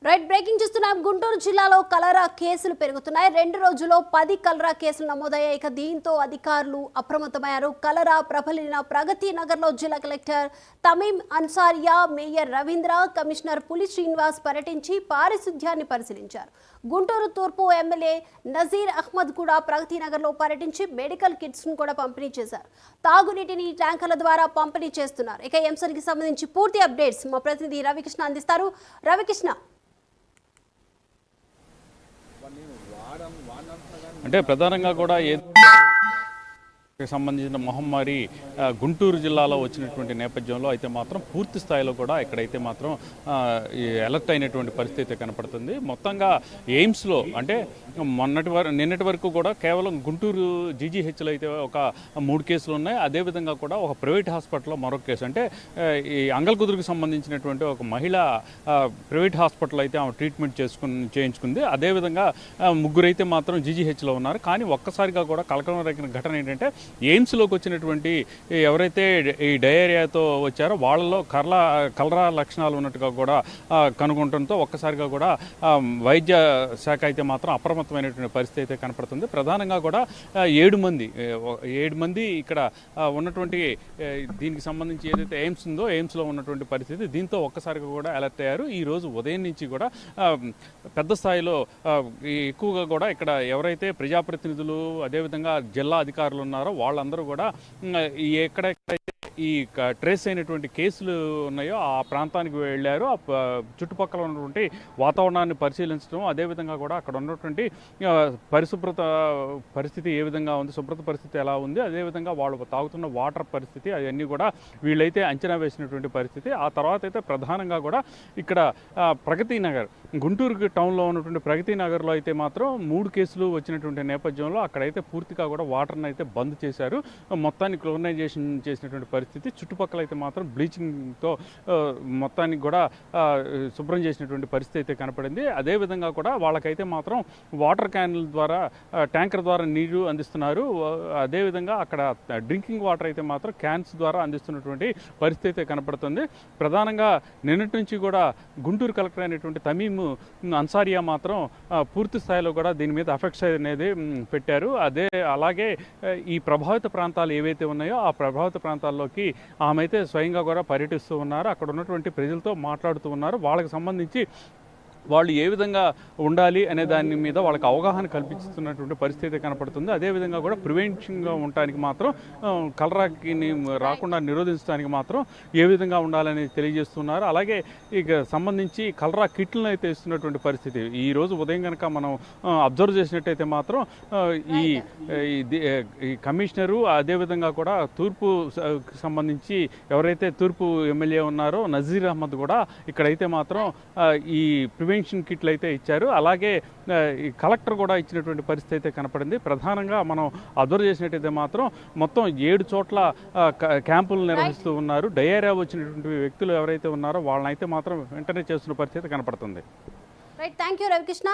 Right breaking చూస్తున్నాం. గుంటూరు జిల్లాలో కలరా కేసులు పెరుగుతున్నాయి. 2 రోజుల్లో 10 కలరా కేసులు నమోదయ్యాయి. ఇక దీంతో అధికారులు అప్రమత్తమయ్యారు. కలరా ప్రబలిన ప్రగతి నగర్లో జిల్లా collector Tamim Ansariya, mayor Ravindra, commissioner Puli Srinivas పర్యటించి పారిశుధ్యాన్ని పరిశీలించారు. గుంటూరు తూర్పు ఎమ్మెల్యే నజీర్ అహ్మద్ కూడా ప్రగతి నగర్లో పర్యటించి మెడికల్ కిట్స్ ను కూడా పంపిణీ చేశారు. తాగునీటిని ట్యాంకర్ల ద్వారా పంపిణీ చేస్తున్నారు. ఇక ఈ అంశానికి సంబంధించి పూర్తి అప్డేట్స్ మా ప్రతినిధి రవికృష్ణ అందిస్తారు. రవికృష్ణ, అంటే ప్రధానంగా కూడా సంబంధించిన మహమ్మారి గుంటూరు జిల్లాలో వచ్చినటువంటి నేపథ్యంలో అయితే మాత్రం పూర్తి స్థాయిలో కూడా ఇక్కడైతే మాత్రం అలర్ట్ అయినటువంటి పరిస్థితి కనపడుతుంది. మొత్తంగా ఎయిమ్స్లో అంటే నిన్నటి వరకు కూడా కేవలం గుంటూరు జీజీహెచ్లో అయితే ఒక 3 కేసులు ఉన్నాయి. అదేవిధంగా కూడా ఒక ప్రైవేట్ హాస్పిటల్లో మరొక కేసు, అంటే ఈ అంగల్కుదురుకు సంబంధించినటువంటి ఒక మహిళ ప్రైవేట్ హాస్పిటల్ అయితే ఆమె ట్రీట్మెంట్ చేయించుకుంది. అదేవిధంగా 3 అయితే మాత్రం జీజీహెచ్లో ఉన్నారు. కానీ ఒక్కసారిగా కూడా కలకలం ఘటన ఏంటంటే ఎయిమ్స్లోకి వచ్చినటువంటి ఎవరైతే ఈ డయేరియాతో వచ్చారో వాళ్ళలో కలరా లక్షణాలు ఉన్నట్టుగా కూడా కనుగొనడంతో ఒక్కసారిగా కూడా వైద్య శాఖ అయితే మాత్రం అప్రమత్తమైనటువంటి పరిస్థితి అయితే కనపడుతుంది. ప్రధానంగా కూడా 7 మంది ఇక్కడ ఉన్నటువంటి దీనికి సంబంధించి ఏదైతే ఎయిమ్స్ ఉందో ఎయిమ్స్లో ఉన్నటువంటి పరిస్థితి, దీంతో ఒక్కసారిగా కూడా అలర్ట్ అయ్యారు. ఈ రోజు ఉదయం నుంచి కూడా పెద్ద స్థాయిలో ఎక్కువగా కూడా ఇక్కడ ఎవరైతే ప్రజాప్రతినిధులు అదేవిధంగా జిల్లా అధికారులు ఉన్నారో వాళ్ళందరూ కూడా ఎక్కడెక్కడైతే ఈ ట్రేస్ అయినటువంటి కేసులు ఉన్నాయో ఆ ప్రాంతానికి వెళ్ళారు. చుట్టుపక్కల ఉన్నటువంటి వాతావరణాన్ని పరిశీలించడం, అదేవిధంగా కూడా అక్కడ ఉన్నటువంటి పరిశుభ్రత పరిస్థితి ఏ విధంగా ఉంది, శుభ్రత పరిస్థితి ఎలా ఉంది, అదేవిధంగా వాళ్ళు తాగుతున్న వాటర్ పరిస్థితి అవన్నీ కూడా వీళ్ళైతే అంచనా వేసినటువంటి పరిస్థితి. ఆ తర్వాత అయితే ప్రధానంగా కూడా ఇక్కడ ప్రగతి నగర్, గుంటూరు టౌన్లో ఉన్నటువంటి ప్రగతి నగర్లో అయితే మాత్రం 3 కేసులు వచ్చినటువంటి నేపథ్యంలో అక్కడైతే పూర్తిగా కూడా వాటర్ని అయితే బంద్ చేశారు. మొత్తాన్ని క్లోరినైజేషన్ చేసినటువంటి పరిస్థితి. చుట్టుపక్కల అయితే మాత్రం బ్లీచింగ్తో మొత్తానికి కూడా శుభ్రం చేసినటువంటి పరిస్థితి అయితే కనపడింది. అదేవిధంగా కూడా వాళ్ళకైతే మాత్రం వాటర్ క్యాన్ల ద్వారా ట్యాంకర్ ద్వారా నీరు అందిస్తున్నారు. అదేవిధంగా అక్కడ డ్రింకింగ్ వాటర్ అయితే మాత్రం క్యాన్స్ ద్వారా అందిస్తున్నటువంటి పరిస్థితి అయితే కనపడుతుంది. ప్రధానంగా నిన్నటి నుంచి కూడా గుంటూరు కలెక్టర్ అయినటువంటి తమీం అన్సారియా మాత్రం పూర్తి స్థాయిలో కూడా దీని మీద ఎఫెక్ట్స్ అనేది పెట్టారు. అలాగే ఈ ప్రభావిత ప్రాంతాలు ఏవైతే ఉన్నాయో ఆ ప్రభావిత ప్రాంతాల్లోకి ఆమె అయితే స్వయంగా కూడా పర్యటిస్తూ ఉన్నారు. అక్కడ ఉన్నటువంటి ప్రజలతో మాట్లాడుతూ ఉన్నారు. వాళ్ళకి సంబంధించి వాళ్ళు ఏ విధంగా ఉండాలి అనే దాని మీద వాళ్ళకి అవగాహన కల్పిస్తున్నటువంటి పరిస్థితి కనపడుతుంది. అదేవిధంగా కూడా ప్రివెన్షన్గా ఉండటానికి మాత్రం కలరాకి రాకుండా నిరోధించడానికి మాత్రం ఏ విధంగా ఉండాలని తెలియజేస్తున్నారు. అలాగే ఇక సంబంధించి కలరా కిట్లను అయితే ఇస్తున్నటువంటి పరిస్థితి ఈ రోజు ఉదయం కనుక మనం అబ్జర్వ్ చేసినట్టయితే మాత్రం ఈ కమిషనరు అదేవిధంగా కూడా తూర్పు సంబంధించి ఎవరైతే తూర్పు ఎమ్మెల్యే ఉన్నారో నజీర్ అహ్మద్ కూడా ఇక్కడైతే మాత్రం ఈ ప్రివెన్షన్ కిట్లు అయితే ఇచ్చారు. అలాగే ఈ కలెక్టర్ కూడా ఇచ్చినటువంటి పరిస్థితి అయితే కనపడింది. ప్రధానంగా మనం అబ్జర్వ్ చేసినట్టయితే మాత్రం మొత్తం 7 చోట్ల క్యాంపులు నిర్వహిస్తూ ఉన్నారు. డయేరియా వచ్చినటువంటి వ్యక్తులు ఎవరైతే ఉన్నారో వాళ్ళనైతే మాత్రం వెంటనే చేస్తున్న పరిస్థితి కనపడుతుంది. Right, thank you Ravikrishna.